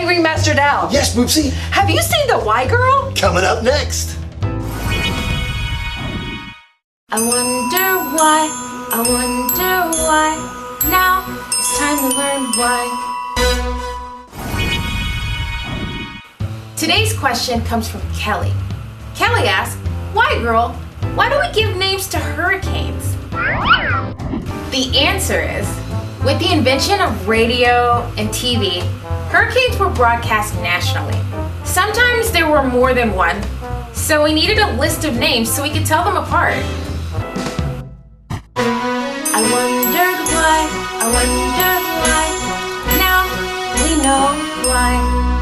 Ringmaster Dal. Yes, Boopsie. Have you seen the Y Girl? Coming up next. I wonder why, I wonder why. Now it's time to learn why. Today's question comes from Kelly. Kelly asks, why girl, why do we give names to hurricanes? The answer is, with the invention of radio and TV, hurricanes were broadcast nationally. Sometimes there were more than one, so we needed a list of names so we could tell them apart. I wondered why, now we know why.